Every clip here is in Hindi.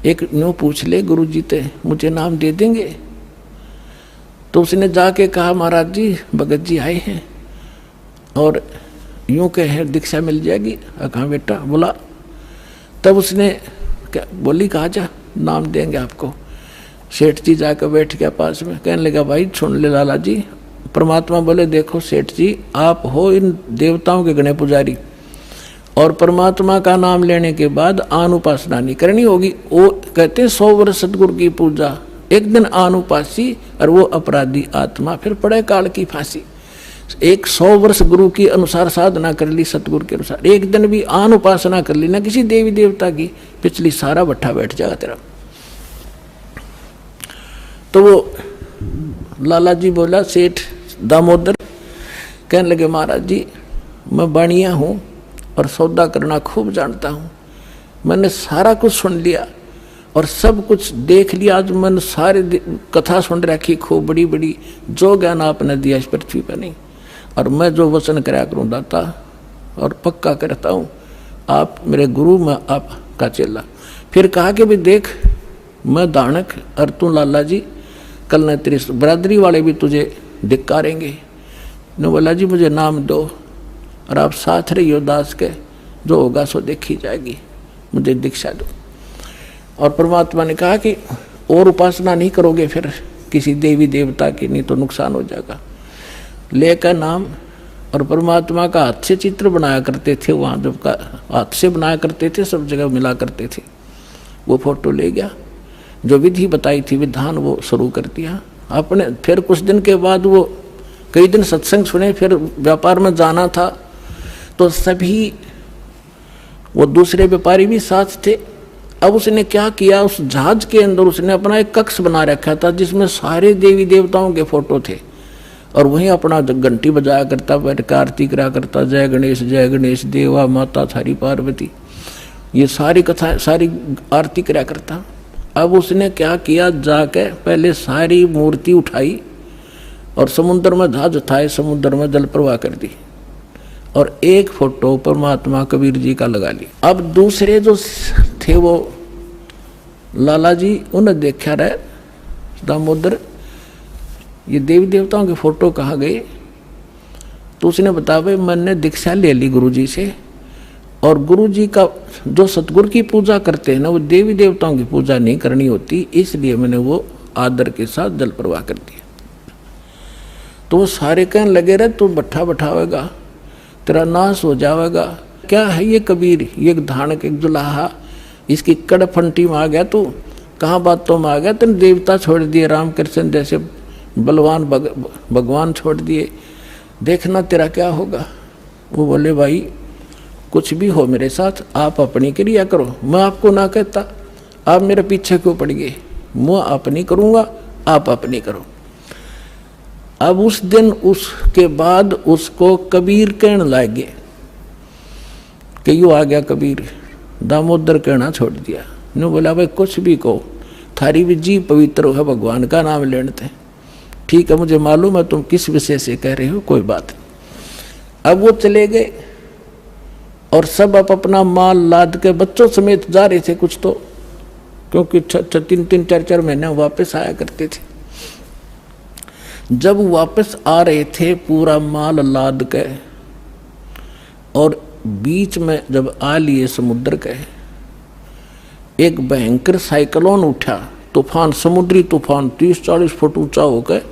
एक न्यू पूछ ले गुरुजी ते मुझे नाम दे देंगे। तो उसने जाके कहा महाराज जी भगत जी आए हैं और यूं कहे दीक्षा मिल जाएगी। कहा बेटा बोला। तब उसने क्या बोली, कहा जा नाम देंगे आपको। सेठ जी जाकर बैठ गया पास में, कहने लगा भाई सुन ले लाला जी। परमात्मा बोले देखो सेठ जी आप हो इन देवताओं के गणे पुजारी और परमात्मा का नाम लेने के बाद आन उपासना नहीं करनी होगी। वो कहते हैं 100 वर्ष सतगुरु की पूजा, एक दिन आन उपासी और वो अपराधी आत्मा फिर पड़े काल की फांसी। 100 वर्ष गुरु की अनुसार साधना कर ली, सतगुरु के अनुसार, एक दिन भी आन उपासना कर ली ना किसी देवी देवता की, पिछली सारा भट्ठा बैठ जाएगा तेरा। तो वो लाला जी बोला सेठ दामोदर, कहने लगे महाराज जी मैं बाणिया हूँ और सौदा करना खूब जानता हूँ, मैंने सारा कुछ सुन लिया और सब कुछ देख लिया। आज मैंने सारी कथा सुन रखी खूब बड़ी बड़ी, जो ज्ञान आपने दिया इस पृथ्वी पर नहीं, और मैं जो वचन कराया करूँ दाता और पक्का करता हूँ आप मेरे गुरु, मैं आपका चेला। फिर कहा कि भाई देख मैं दानक और तू लाला जी, कल न तेरी बरादरी वाले भी तुझे धिक्कारेंगे। ने बोला जी मुझे नाम दो और आप साथ रहियो दास के, जो होगा सो देखी जाएगी, मुझे दीक्षा दो। और परमात्मा ने कहा कि और उपासना नहीं करोगे फिर किसी देवी देवता की, नहीं तो नुकसान हो जाएगा। लेकर नाम और परमात्मा का हाथ से चित्र बनाया करते थे, वहाँ जब का हाथ से बनाया करते थे सब जगह मिला करते थे, वो फोटो ले गया, जो विधि बताई थी विधान वो शुरू कर दिया आपने। फिर कुछ दिन के बाद वो कई दिन सत्संग सुने, फिर व्यापार में जाना था तो सभी वो दूसरे व्यापारी भी साथ थे। अब उसने क्या किया, उस जहाज के अंदर उसने अपना एक कक्ष बना रखा था जिसमें सारे देवी देवताओं के फोटो थे और वहीं अपना घंटी बजाया करता, बैठ कर आरती करा करता, जय गणेश देवा माता थारी पार्वती, ये सारी कथा सारी आरती करा करता। अब उसने क्या किया, जाके पहले सारी मूर्ति उठाई और समुद्र में जहाज उठाए, समुद्र में जल प्रवाह कर दी और एक फोटो परमात्मा कबीर जी का लगा ली। अब दूसरे जो थे वो लाला जी, उन्हें देखा रहे दामोदर ये देवी देवताओं के फोटो कहाँ गए। तो उसने बताया भाई मैंने दीक्षा ले ली गुरु जी से, और गुरु जी का जो सतगुरु की पूजा करते हैं ना वो देवी देवताओं की पूजा नहीं करनी होती, इसलिए मैंने वो आदर के साथ जल प्रवाह कर दिया। तो वो सारे कहने लगे रहे तू भट्ठा बैठावेगा, तेरा नाश हो जाएगा। क्या है ये कबीर, ये धानक एक जुलाहा, इसकी कड़फंटी में आ गया तू, कहाँ बातों में आ गया, तेने देवता छोड़ दिए, रामकृष्ण जैसे बलवान भगवान छोड़ दिए, देखना तेरा क्या होगा। वो बोले भाई कुछ भी हो मेरे साथ आप अपनी क्रिया करो, मैं आपको ना कहता, आप मेरे पीछे क्यों पड़ गए, मैं अपनी करूँगा आप अपनी करो। अब उस दिन उसके बाद उसको कबीर कहने लगे कि यूँ आ गया कबीर, दामोदर कहना छोड़ दिया। ने बोला भाई कुछ भी कहो, थारी भी जी पवित्र है, भगवान का नाम लेते। ठीक है मुझे मालूम है तुम किस विषय से कह रहे हो, कोई बात नहीं। अब वो चले गए और सब अपना माल लाद के बच्चों समेत जा रहे थे कुछ तो, क्योंकि 3-4 महीने वापस आया करते थे। जब वापस आ रहे थे पूरा माल लाद के और बीच में जब आ लिए समुद्र के, एक भयंकर साइक्लोन उठा, तूफान, समुद्री तूफान 30-40 फुट ऊंचा होकर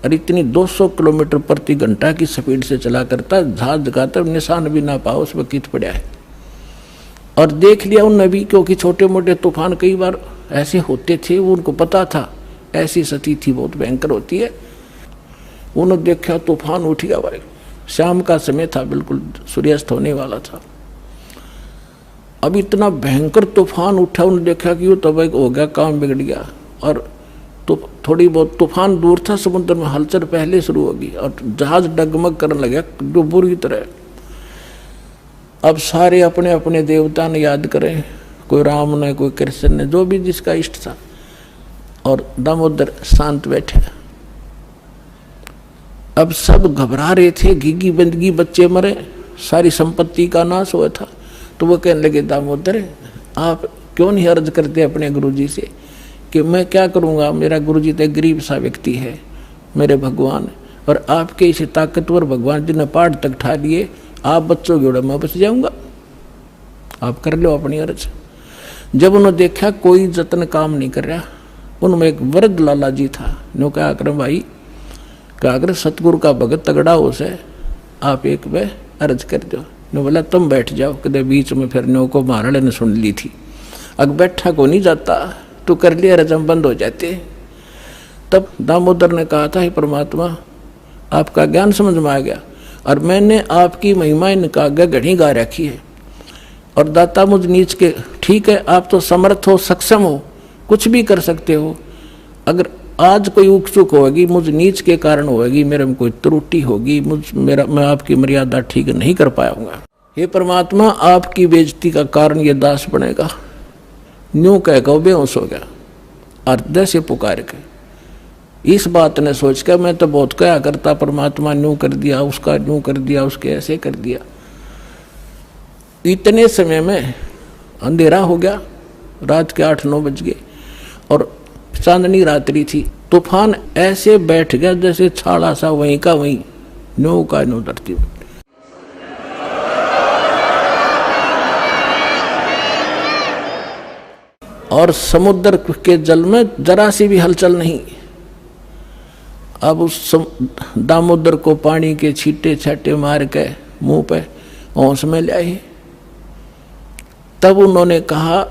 और इतनी 200 किलोमीटर प्रति घंटा की स्पीड से चला करता, जहाज दिखाता निशान भी ना पाओ उसमें कित पड़ा है। और देख लिया उन नबी, क्योंकि छोटे मोटे तूफान कई बार ऐसे होते थे, वो उनको पता था ऐसी स्थिति बहुत भयंकर होती है। उन्होंने देखा तूफान उठ गया भाई, शाम का समय था, बिल्कुल सूर्यास्त होने वाला था। अब इतना भयंकर तूफान उठा, उन्होंने देखा कि वो तब हो गया, काम बिगड़ गया। और तो थोड़ी बहुत तूफान दूर था, समुद्र में हलचल पहले शुरू होगी और जहाज डगमग करने लगा जो बुरी तरह। अब सारे अपने अपने देवता ने याद करें, कोई राम ने, कोई कृष्ण ने, जो भी जिसका इष्ट था, और दामोदर शांत बैठे। अब सब घबरा रहे थे, घिगी बंदगी, बच्चे मरे, सारी संपत्ति का नाश हुआ था। तो वो कहने लगे दामोदर आप क्यों नहीं अर्ज करते अपने गुरुजी से कि मैं क्या करूँगा, मेरा गुरुजी तो गरीब सा व्यक्ति है, मेरे भगवान, और आपके इसे ताकतवर भगवान जिन्हें पहाड़ तक ठा लिए, आप बच्चों के उड़ा मैं बच जाऊँगा, आप कर लो अपनी अर्ज। जब उन्होंने देखा कोई जतन काम नहीं कर रहा, उनमें एक वृद्ध लाला जी था, नो क्या कर भाई, क्या अगर सतगुरु का भगत तगड़ा हो से आप एक वे अर्ज कर दो। ने बोला तुम बैठ जाओ, कदे बीच में फिर नो को महाराज ने सुन ली थी, अग बैठा को नहीं जाता, तो कर लिया रजम बंद हो जाते। तब दामोदर ने कहा था, हे परमात्मा आपका ज्ञान समझ में आ गया, और मैंने आपकी महिमा इनका आगे घड़ी गा रखी है, और दाता मुझ नीच के, ठीक है आप तो समर्थ हो, सक्षम हो, कुछ भी कर सकते हो, अगर आज कोई उक चुक होगी मुझ नीच के कारण होगी, मेरे में कोई त्रुटि होगी, मैं आपकी मर्यादा ठीक नहीं कर पाऊंगा, हे परमात्मा आपकी बेइज्जती का कारण ये दास बनेगा। न्यू कह के बेहोश हो गया, हृदय से पुकार के इस बात ने सोच कर मैं तो बहुत कहा करता, परमात्मा न्यू कर दिया, उसका न्यू कर दिया, उसके ऐसे कर दिया। इतने समय में अंधेरा हो गया, रात के 8-9 बज गए, और चांदनी रात्रि थी। तूफान ऐसे बैठ गया जैसे छाड़ा सा वहीं का वहीं, न्यू का न्यू धरती में। और समुद्र के जल में जरा सी भी हलचल नहीं। अब उस दामोदर को पानी के छींटे छाटे मार के मुंह पे होश में ले आए। तब उन्होंने कहा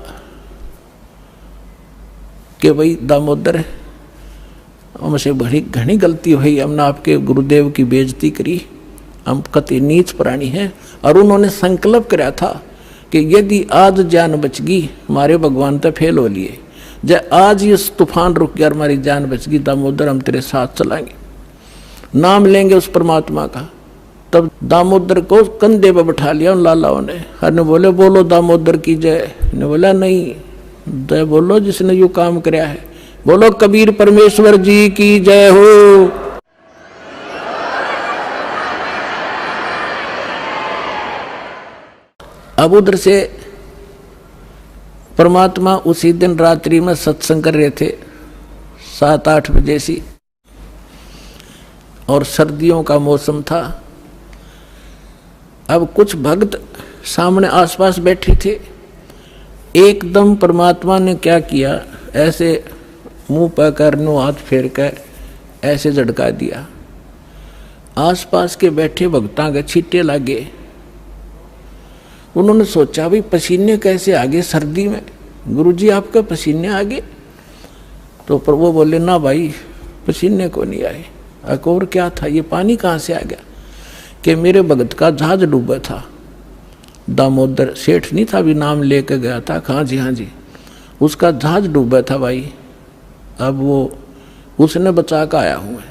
कि भाई दामोदर हमसे बड़ी घनी गलती हुई, हमने आपके गुरुदेव की बेइज्जती करी, हम कति नीच प्राणी हैं। और उन्होंने संकल्प कराया था कि यदि आज जान बच गई, हमारे भगवान तो फेल हो लिए, जब आज ये तूफान रुक गया, हमारी जान बच गई दामोदर, हम तेरे साथ चलाएंगे, नाम लेंगे उस परमात्मा का। तब दामोदर को कंधे पे बैठा लिया उन लालाओं ने, हर ने बोले बोलो दामोदर की जय, ने बोला नहीं जय बोलो जिसने यू काम कराया है, बोलो कबीर परमेश्वर जी की जय हो। अब उधर से परमात्मा उसी दिन रात्रि में सत्संग कर रहे थे 7-8 बजे सी, और सर्दियों का मौसम था। अब कुछ भक्त सामने आसपास बैठे थे। एकदम परमात्मा ने क्या किया, ऐसे मुंह पर करनो हाथ फेर कर ऐसे झटका दिया, आसपास के बैठे भक्तां के छींटे लगे। उन्होंने सोचा भाई पसीने कैसे आ गए सर्दी में, गुरुजी आपके पसीने आ गए? तो पर वो बोले ना भाई पसीने को नहीं आए। और क्या था, ये पानी कहाँ से आ गया? कि मेरे भगत का जहाज डूबा था, दामोदर सेठ नहीं था, भी नाम लेके गया था, हाँ जी, उसका जहाज डूबा था भाई, अब वो उसने बचा कर आया हूँ मैं।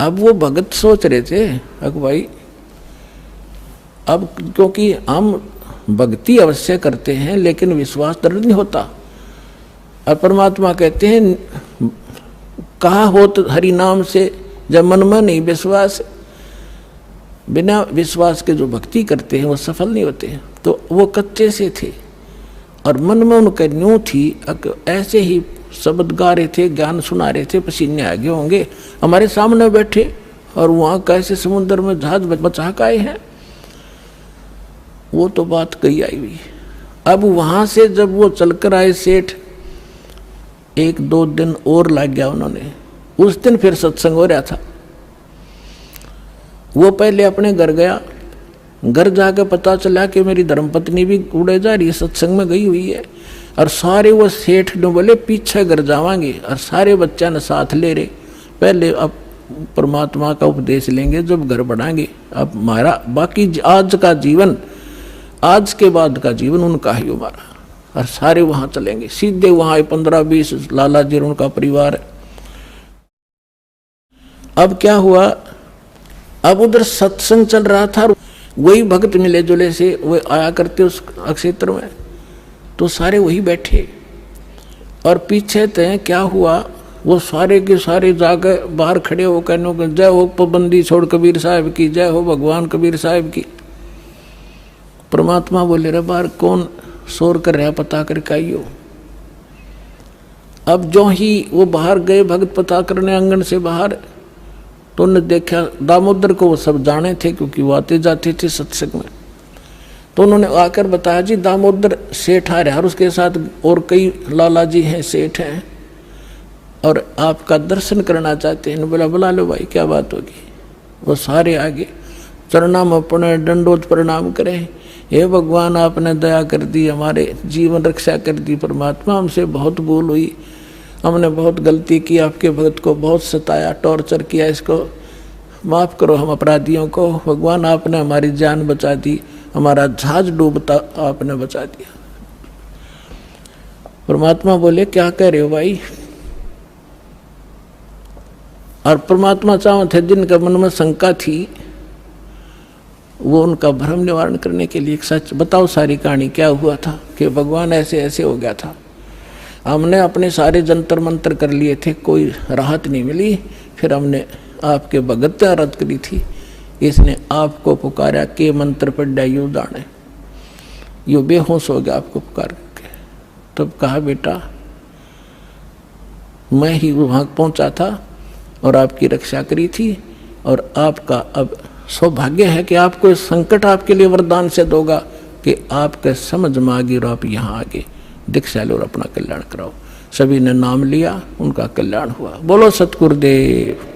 अब वो भगत सोच रहे थे अब भाई, अब क्योंकि हम भक्ति अवश्य करते हैं लेकिन विश्वास दृढ़ नहीं होता, और परमात्मा कहते हैं कहा हो तो हरि नाम से, जब मन में नहीं विश्वास, बिना विश्वास के जो भक्ति करते हैं वो सफल नहीं होते हैं। तो वो कच्चे से थे और मन में उनके न्यू थी, ऐसे ही शब्द गा रहे थे, ज्ञान सुना रहे थे, पसीने आ गए होंगे, हमारे सामने बैठे और वहाँ कैसे समुद्र में जहाज बचा के आए हैं। वो तो बात कही आई हुई। अब वहाँ से जब वो चलकर आए सेठ, 1-2 दिन और लग गया उन्होंने। उस दिन फिर सत्संग हो रहा था। वो पहले अपने घर गया, घर जाकर पता चला कि मेरी धर्मपत्नी भी उड़े जा रही सत्संग में गई हुई है, और सारे वो सेठ ने बोले पीछे घर जावांगे, और सारे बच्चा ने साथ ले रहे, पहले अब परमात्मा का उपदेश लेंगे जब घर बढ़ाएंगे, अब हमारा बाकी आज का जीवन, आज के बाद का जीवन उनका ही हमारा, और सारे वहां चलेंगे। सीधे वहां 15-20 लाला जी उनका परिवार है। अब क्या हुआ, अब उधर सत्संग चल रहा था, वही भक्त मिले जुले से वो आया करते उस क्षेत्र में, तो सारे वही बैठे, और पीछे थे क्या हुआ, वो सारे के सारे जाकर बाहर खड़े हो कहने जय हो पाबंदी छोड़ कबीर साहब की, जय हो भगवान कबीर साहब की। परमात्मा बोले रे बाहर कौन शोर कर रहा, पता करके आइयो। अब जो ही वो बाहर गए भगत पता करने आंगन से बाहर, तो उन्होंने देखा दामोदर को, वो सब जाने थे क्योंकि वो आते जाते थे सत्संग में। तो उन्होंने आकर बताया जी दामोदर सेठ आ रहा है और उसके साथ और कई लाला जी हैं, सेठ हैं, और आपका दर्शन करना चाहते हैं। बोला बुला लो भाई, क्या बात होगी। वो सारे आगे चरणों में अपने दंडोत प्रणाम करें। हे भगवान, आपने दया कर दी, हमारे जीवन रक्षा कर दी। परमात्मा, हमसे बहुत भूल हुई, हमने बहुत गलती की, आपके भक्त को बहुत सताया, टॉर्चर किया, इसको माफ़ करो हम अपराधियों को। भगवान, आपने हमारी जान बचा दी, हमारा जहाज डूबता आपने बचा दिया। परमात्मा बोले क्या कह रहे हो भाई। और परमात्मा चाहते थे जिनका मन में शंका थी, वो उनका भ्रम निवारण करने के लिए एक सच बताओ, सारी कहानी क्या हुआ था कि भगवान ऐसे ऐसे हो गया था। हमने अपने सारे जंतर मंतर कर लिए थे, कोई राहत नहीं मिली। फिर हमने आपके भगत रद्द करी थी, इसने आपको पुकारा के मंत्र पढ़ा यू जाने, यू बेहोश हो गया आपको पुकार के। तब कहा बेटा मैं ही वहाँ पहुँचा था और आपकी रक्षा करी थी, और आपका अब सौभाग्य है कि आपको इस संकट आपके लिए वरदान से दोगा कि आपके समझ में आ गई और आप यहाँ आगे दीक्षा लो और अपना कल्याण कराओ। सभी ने नाम लिया, उनका कल्याण हुआ। बोलो सतगुरुदेव।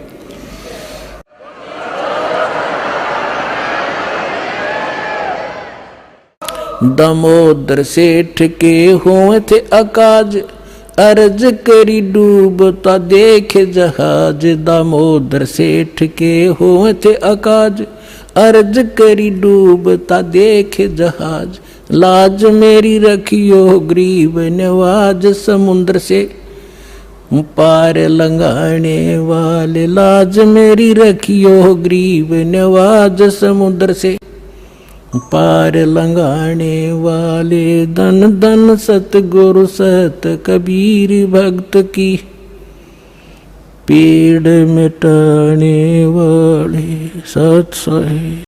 दामोदर सेठ के हुए थे अकाज, अर्ज करी डूबता देखे जहाज। दामोदर सेठ के हुए थे अकाज, अर्ज करी डूबता देखे जहाज। लाज मेरी रखियो गरीब नवाज, समुद्र से पार लंघाने वाले। लाज मेरी रखियो गरीब नवाज, समुद्र से पार लंघाने वाले। धन धन सतगुरु सत कबीर भक्त की, पीड़ मिटाने वाले। सत सहे।